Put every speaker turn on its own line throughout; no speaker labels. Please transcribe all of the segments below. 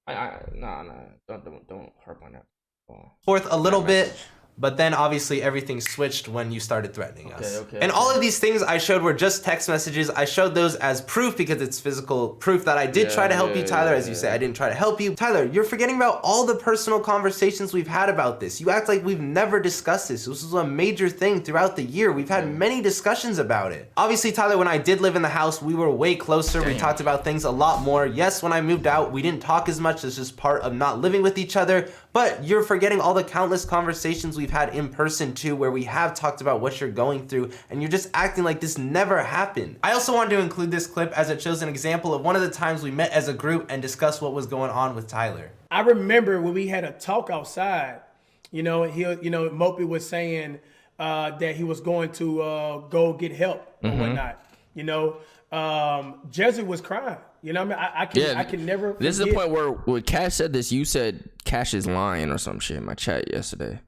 Nah, don't harp on that.
Forth a little bit, but then obviously everything switched when you started threatening us. And all of these things I showed were just text messages. I showed those as proof because it's physical proof that I did try to help you, Tyler. As you say, I didn't try to help you. Tyler, you're forgetting about all the personal conversations we've had about this. You act like we've never discussed this. This was a major thing throughout the year. We've had many discussions about it. Obviously, Tyler, when I did live in the house, we were way closer. We talked about things a lot more. Yes, when I moved out, we didn't talk as much. It's just part of not living with each other. But you're forgetting all the countless conversations we've had in person too, where we have talked about what you're going through, and you're just acting like this never happened. I also wanted to include this clip as it shows an example of one of the times we met as a group and discussed what was going on with Tyler.
I remember when we had a talk outside, Mopi was saying that he was going to go get help or whatnot. Jesse was crying. You know what I mean? I can never forget.
This is the point where when Cash said this, you said Cash is lying or some shit in my chat yesterday.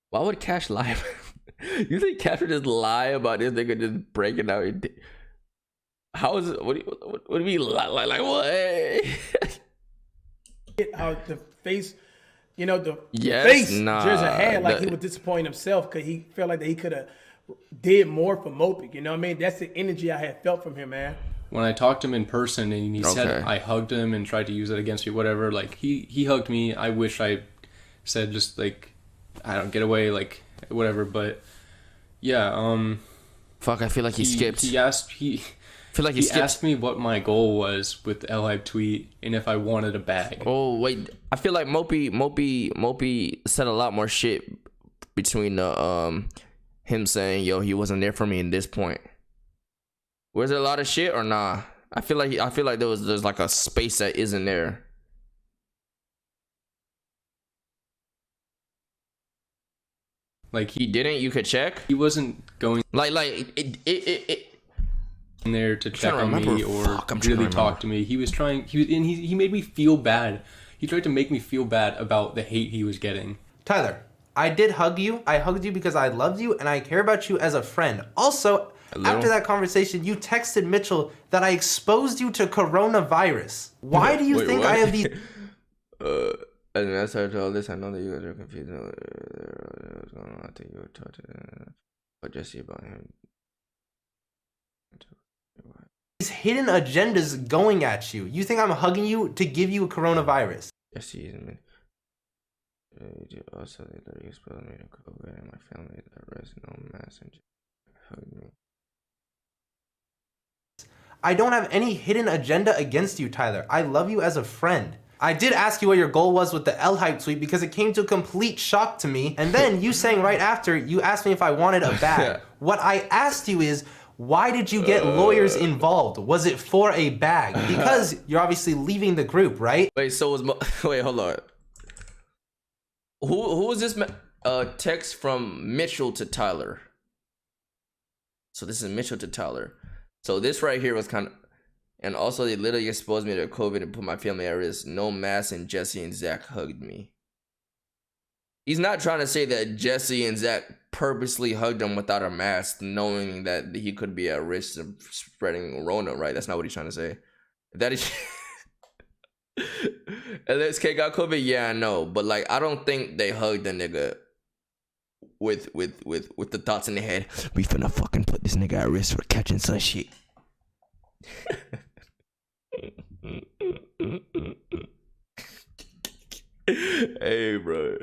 Why would Cash lie? You think Cash would just lie about this nigga just breaking out? How is it? What do you mean lie? Like what?
How the face, the face Jersey had, like he was disappointing himself because he felt like that he could have did more for Mopi. You know what I mean? That's the energy I had felt from him, man.
When I talked to him in person and he said I hugged him and tried to use it against me, whatever, like he hugged me. I wish I said just like, I don't get away, like whatever, but yeah,
fuck, I feel like he skipped.
He asked me what my goal was with the L-Hype tweet and if I wanted a bag.
Oh wait, I feel like Mopi said a lot more shit between the him saying he wasn't there for me in this point. Was there a lot of shit or nah? I feel like there's like a space that isn't there. Like he didn't. You could check.
He wasn't going
it
in there to check on me or really talk to me. He was trying. He made me feel bad. He tried to make me feel bad about the hate he was getting.
Tyler, I did hug you. I hugged you because I loved you and I care about you as a friend. Also, after that conversation, you texted Mitchell that I exposed you to coronavirus. Why do you think I have these?
And as I told this, I know that you guys are confused. I think you were talking to Jesse about him.
These hidden agendas going at you. You think I'm hugging you to give you a coronavirus?
Jesse is man. Also, they literally exposed me to COVID and my family at risk, no mask, and hugged me.
I don't have any hidden agenda against you, Tyler. I love you as a friend. I did ask you what your goal was with the L-Hype tweet because it came to a complete shock to me. And then you saying right after, you asked me if I wanted a bag. What I asked you is, why did you get lawyers involved? Was it for a bag? Because you're obviously leaving the group, right?
Wait, wait, hold on. Who was this text from Mitchell to Tyler? So this is Mitchell to Tyler. So this right here was kind of, and also they literally exposed me to COVID and put my family at risk. No mask, and Jesse and Zach hugged me. He's not trying to say that Jesse and Zach purposely hugged him without a mask, knowing that he could be at risk of spreading Rona, right? That's not what he's trying to say. That is. LSK got COVID? Yeah, I know. But like, I don't think they hugged the nigga with the thoughts in their head. We finna fucking put this nigga at risk for catching some shit. Hey, bro.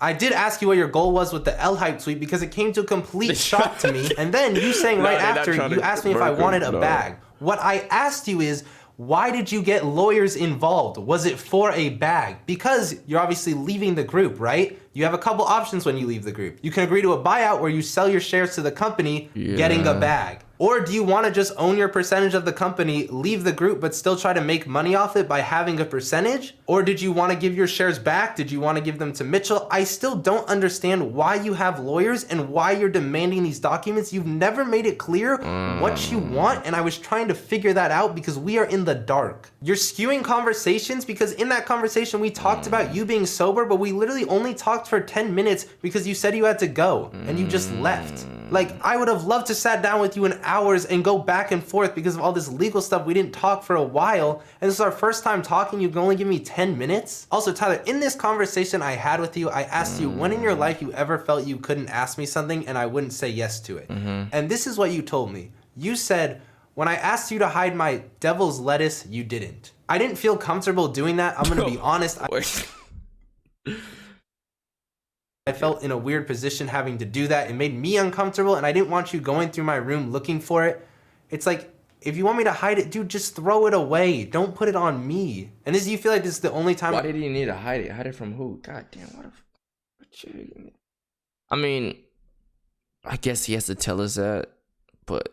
I did ask you what your goal was with the L-Hype tweet because it came to a complete shock to me. And then you saying right after, you asked me if I wanted a bag. What I asked you is, why did you get lawyers involved? Was it for a bag? Because you're obviously leaving the group, right? You have a couple options when you leave the group. You can agree to a buyout where you sell your shares to the company, getting a bag. Or do you want to just own your percentage of the company, leave the group, but still try to make money off it by having a percentage? Or did you want to give your shares back? Did you want to give them to Mitchell? I still don't understand why you have lawyers and why you're demanding these documents. You've never made it clear what you want, and I was trying to figure that out because we are in the dark. You're skewing conversations because in that conversation we talked about you being sober, but we literally only talked for 10 minutes because you said you had to go and you just left. Like, I would have loved to sat down with you in hours and go back and forth because of all this legal stuff. We didn't talk for a while, and this is our first time talking. You can only give me 10 minutes? Also, Tyler, in this conversation I had with you, I asked you when in your life you ever felt you couldn't ask me something and I wouldn't say yes to it. And this is what you told me. You said, when I asked you to hide my devil's lettuce, you didn't. I didn't feel comfortable doing that. I'm gonna be honest. I felt in a weird position having to do that. It made me uncomfortable, and I didn't want you going through my room looking for it. It's like, if you want me to hide it, dude, just throw it away. Don't put it on me. And you feel like this is the only time.
Why did he need to hide it? Hide it from who? God damn, what I mean, I guess he has to tell us that, but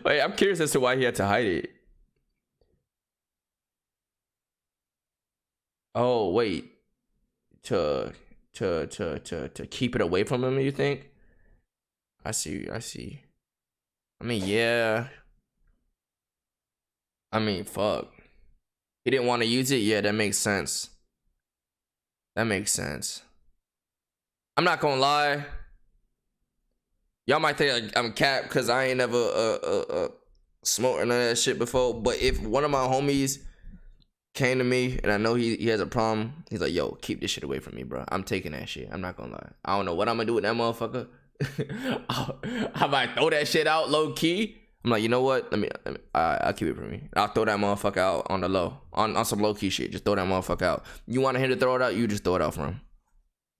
wait, I'm curious as to why he had to hide it. Oh wait, to keep it away from him, you think? I see. I mean, yeah. I mean, fuck. He didn't want to use it. Yeah, that makes sense. I'm not gonna lie. Y'all might think I'm cap because I ain't never smoked none of that shit before. But if one of my homies came to me and I know he has a problem, he's like, yo, keep this shit away from me, bro. I'm taking that shit. I'm not gonna lie. I don't know what I'm gonna do with that motherfucker. I might throw that shit out low key. I'm like, you know what? I'll keep it for me. I'll throw that motherfucker out on the low, on some low key shit. Just throw that motherfucker out. You want him to throw it out? You just throw it out for him.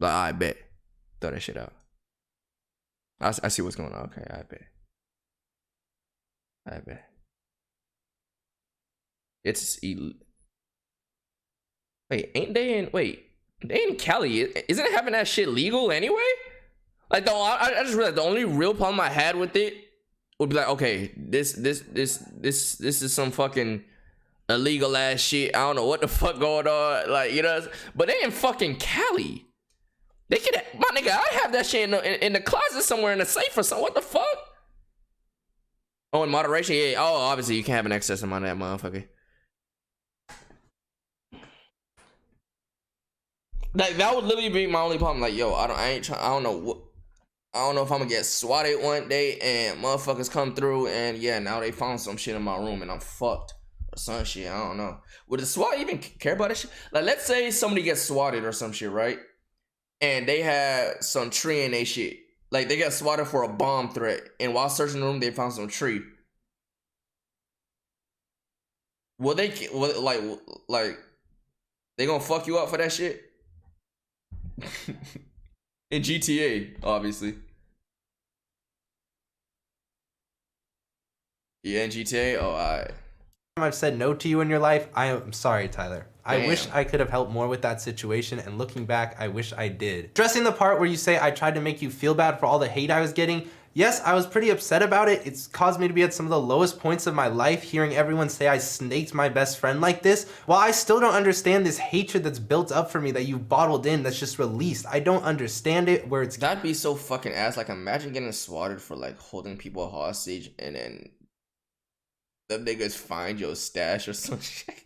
Like, I bet. Throw that shit out. I see what's going on. Okay, I bet. It's wait, they in Cali? Isn't it having that shit legal anyway? Like, I just realized the only real problem I had with it would be like, okay, this is some fucking illegal ass shit. I don't know what the fuck going on, like, you know. But they in fucking Cali. They could, my nigga, I have that shit in the closet somewhere in the safe or something. What the fuck? Oh, in moderation, yeah. Oh, obviously you can't have an excess amount of that motherfucker. Like, that would literally be my only problem. Like, yo, I don't know if I'm gonna get swatted one day and motherfuckers come through and yeah, now they found some shit in my room and I'm fucked or some shit. I don't know. Would the SWAT even care about that shit? Like, let's say somebody gets swatted or some shit, right? And they had some tree in their shit. Like, they got swatted for a bomb threat. And while searching the room, they found some tree. Will they, like, they gonna fuck you up for that shit? In GTA, obviously. Yeah, in GTA? Oh, alright.
I've said no to you in your life. I am sorry, Tyler.
Damn.
I wish I could have helped more with that situation, and looking back, I wish I did. Addressing the part where you say I tried to make you feel bad for all the hate I was getting, yes, I was pretty upset about it. It's caused me to be at some of the lowest points of my life, hearing everyone say I snaked my best friend like this. While I still don't understand this hatred that's built up for me that you've bottled in, that's just released. I don't understand it, where it's...
That'd be so fucking ass. Like, imagine getting swatted for, like, holding people hostage, and then them niggas find your stash or some shit.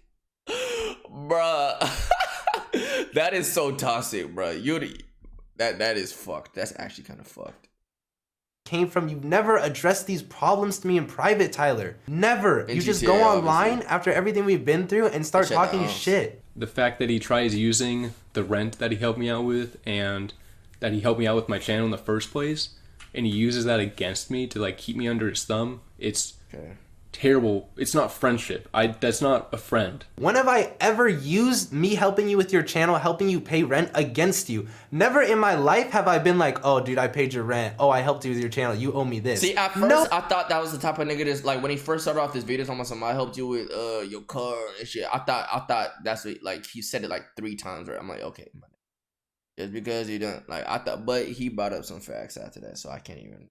Bruh. That is so toxic, bruh. That is fucked. That's actually kind of fucked.
Came from. You've never addressed these problems to me in private, Tyler. Never.
In
you
GTA,
just go online
obviously.
After everything we've been through and start talking shit.
The fact that he tries using the rent that he helped me out with and that he helped me out with my channel in the first place, and he uses that against me to, like, keep me under his thumb, it's terrible. It's not friendship. That's not a friend.
When have I ever used me helping you with your channel, helping you pay rent against you? Never in my life have I been like, oh, dude, I paid your rent. Oh, I helped you with your channel. You owe me this.
See, at first, I thought that was the type of nigga that's like, when he first started off this video talking about something, I helped you with your car and shit. I thought that's what, like, he said it like 3 times, right? I'm like, okay, just because you don't, like, I thought, but he brought up some facts after that, so I can't even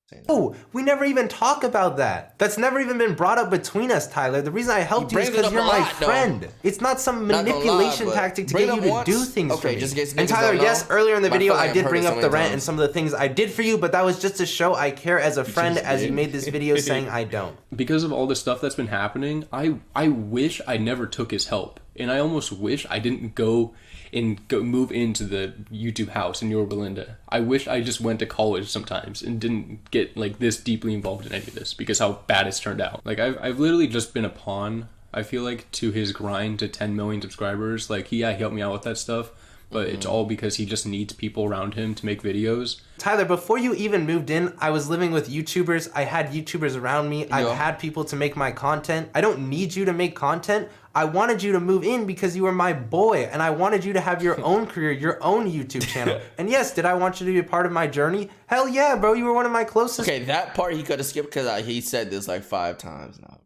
say that.
Oh, we never even talk about that. That's never even been brought up between us, Tyler. The reason I helped you is because you're my friend. Though. It's not some manipulation tactic to get you to do things for me.
Just in case
and Tyler, yes, earlier in the video I did bring up the rent and some of the things I did for you, but that was just to show I care as a friend, as you made this video saying I don't.
Because of all the stuff that's been happening, I wish I never took his help. And I almost wish I didn't go move into the YouTube house in Yorba Linda. I wish I just went to college sometimes and didn't get like this deeply involved in any of this, because how bad it's turned out. Like I've literally just been a pawn, I feel like, to his grind to 10 million subscribers. Like he helped me out with that stuff, but it's all because he just needs people around him to make videos.
Tyler, before you even moved in, I was living with YouTubers. I had YouTubers around me. I've had people to make my content. I don't need you to make content. I wanted you to move in because you were my boy, and I wanted you to have your own career, your own YouTube channel. And yes, did I want you to be a part of my journey? Hell yeah, bro. You were one of my closest.
Okay, that part he could have skipped because he said this like 5 times now.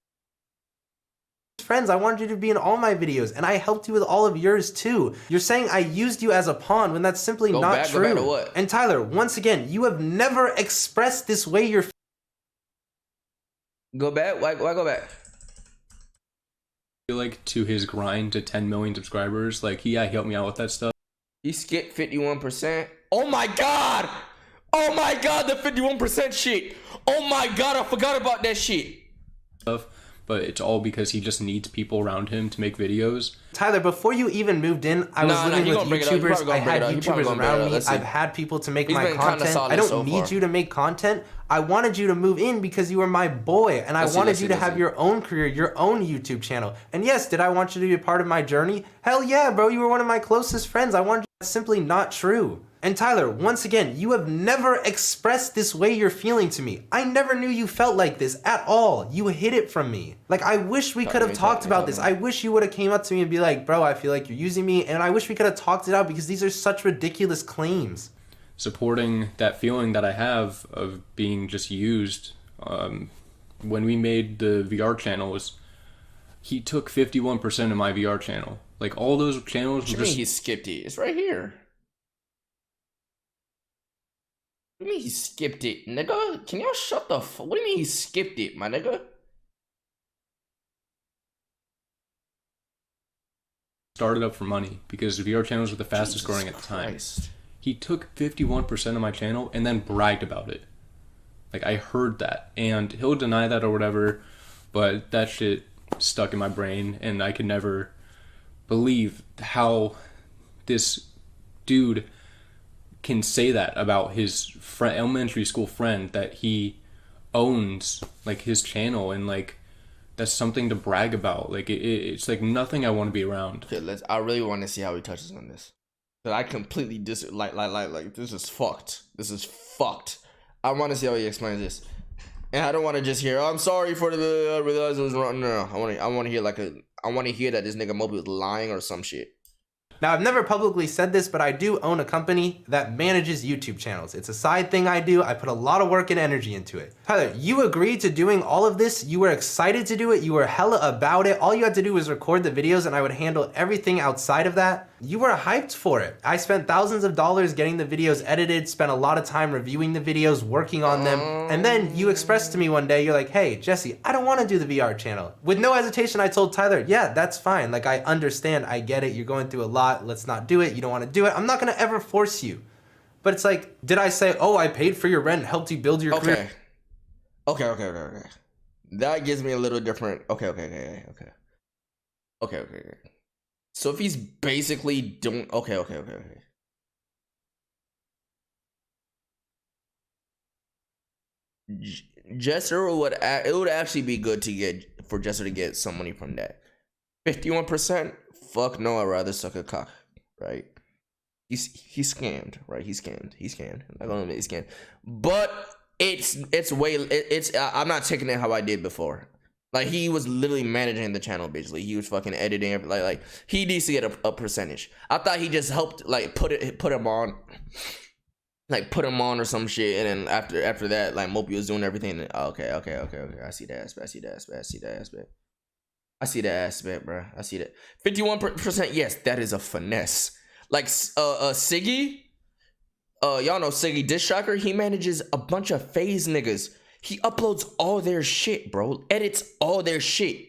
Friends, I wanted you to be in all my videos, and I helped you with all of yours too. You're saying I used you as a pawn when that's simply not true.
Go back to what?
And Tyler, once again, you have never expressed this way you're.
Go back? Why go back?
I feel like to his grind to 10 million subscribers, like he helped me out with that stuff.
He skipped 51%. Oh my god! Oh my god, the 51% shit! Oh my god, I forgot about that shit.
But it's all because he just needs people around him to make videos.
Tyler, before you even moved in, I was living with YouTubers. I had YouTubers around me. I've had people to make my content. I don't need you to make content. I wanted you to move in because you were my boy, and I wanted you to have your own career, your own YouTube channel. And yes, did I want you to be a part of my journey? Hell yeah, bro. You were one of my closest friends. I wanted you. That's simply not true. And Tyler, once again, you have never expressed this way you're feeling to me. I never knew you felt like this at all. You hid it from me. Like, I wish we could have talked about this. I wish you would have came up to me and be like, bro, I feel like you're using me. And I wish we could have talked it out, because these are such ridiculous claims.
Supporting that feeling that I have of being just used. When we made the VR channels, he took 51% of my VR channel. Like, all those channels
were just... What do you mean he skipped it? It's right here. What do you mean he skipped it, nigga? Can y'all shut the fuck? What do you mean he skipped it, my nigga?
Started up for money because VR channels were the fastest growing at the time. He took 51% of my channel and then bragged about it. Like, I heard that, and he'll deny that or whatever, but that shit stuck in my brain, and I could never believe how this dude can say that about his elementary school friend that he owns, like, his channel, and like that's something to brag about. Like it's like nothing I want to be around.
Okay, I really want to see how he touches on this. But I completely like this is fucked. This is fucked. I want to see how he explains this, and I don't want to just hear, "I'm sorry for the I realized it was wrong." No, I want to hear I want to hear that this nigga Mopi was lying or some shit.
Now, I've never publicly said this, but I do own a company that manages YouTube channels. It's a side thing I do. I put a lot of work and energy into it. Tyler, you agreed to doing all of this. You were excited to do it. You were hella about it. All you had to do was record the videos, and I would handle everything outside of that. You were hyped for it. I spent thousands of dollars getting the videos edited, spent a lot of time reviewing the videos, working on them, and then you expressed to me one day, you're like, "Hey, Jesse, I don't want to do the VR channel." With no hesitation, I told Tyler, "Yeah, that's fine. Like, I understand. I get it. You're going through a lot. Let's not do it. You don't want to do it. I'm not going to ever force you." But it's like, did I say, "Oh, I paid for your rent, helped you build your career"?
Okay. That gives me a little different. Okay. So if he's basically doing... Okay. It would actually be good for Jesser to get some money from that. 51%? Fuck no, I'd rather suck a cock, right? He scammed, right? He scammed. I'm not gonna admit he scammed. But I'm not taking it how I did before. Like, he was literally managing the channel, basically. He was fucking editing, like he needs to get a percentage. I thought he just helped, like, put him on, like, put him on or some shit, and then after that, like, Mopi was doing everything. Okay. I see that aspect, bro. I see that. 51%, yes, that is a finesse. Like, Siggy, y'all know Siggy Diss Shocker. He manages a bunch of FaZe niggas. He uploads all their shit, bro. Edits all their shit.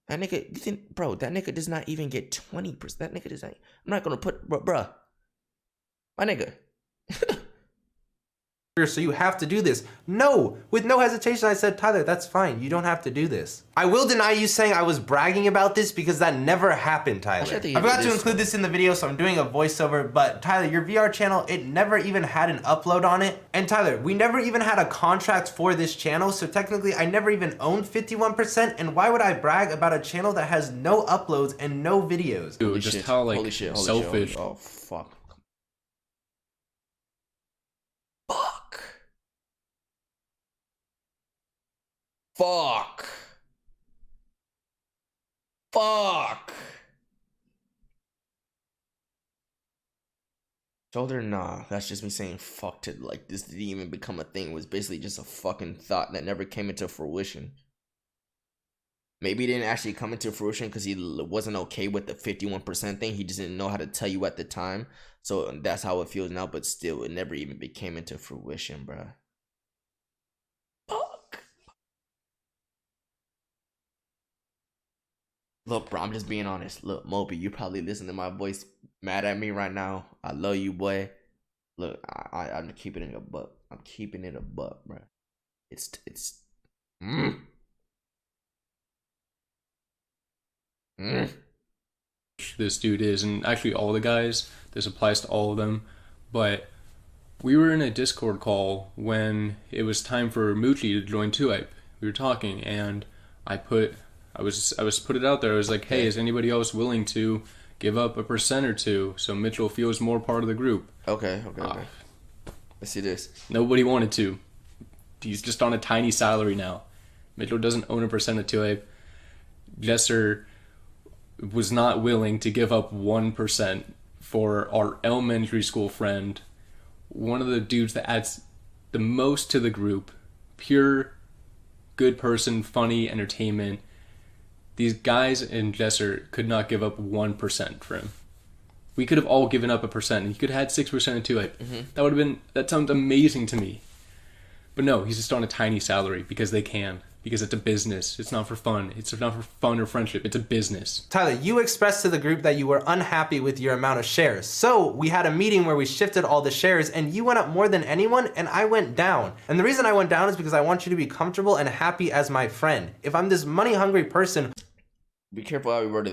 That nigga, you think, bro, that nigga does not even get 20%. That nigga does not. I'm not gonna put, bro. My nigga.
so you have to do this. No, with no hesitation, I said, Tyler, that's fine. You don't have to do this. I will deny you saying I was bragging about this because that never happened, Tyler. I forgot to include this in the video, so I'm doing a voiceover, but Tyler, your VR channel, it never even had an upload on it. And Tyler, we never even had a contract for this channel, so technically I never even owned 51%, and why would I brag about a channel that has no uploads and no videos?
Dude, just how like selfish.
Oh, fuck. Fuck. Shoulder, nah. That's just me saying fuck to, like, this didn't even become a thing. It was basically just a fucking thought that never came into fruition. Maybe it didn't actually come into fruition because he wasn't okay with the 51% thing. He just didn't know how to tell you at the time. So that's how it feels now, but still, it never even became into fruition, bruh. Look, bro, I'm just being honest. Look, Mopi, you probably listen to my voice mad at me right now. I love you, boy. Look, I'm keeping it a buck. I'm keeping it a buck, bro. It's
This dude is, and actually all the guys, this applies to all of them, but we were in a Discord call when it was time for Mochi to join 2hype. We were talking, and I was put it out there. I was like, hey, is anybody else willing to give up a % or two so Mitchell feels more part of the group?
Okay. Let's see this.
Nobody wanted to. He's just on a tiny salary now. Mitchell doesn't own a % of 2hype. Jesser was not willing to give up 1% for our elementary school friend, one of the dudes that adds the most to the group, pure good person, funny, entertainment. These guys in Jesser could not give up 1% for him. We could have all given up a percent, and he could have had 6% of 2hype. That sounds amazing to me. But no, he's just on a tiny salary because they can. Because it's a business. It's not for fun. It's not for fun or friendship. It's a business.
Tyler, you expressed to the group that you were unhappy with your amount of shares. So we had a meeting where we shifted all the shares, and you went up more than anyone, and I went down. And the reason I went down is because I want you to be comfortable and happy as my friend. If I'm this money-hungry person...
Be careful how we worded it.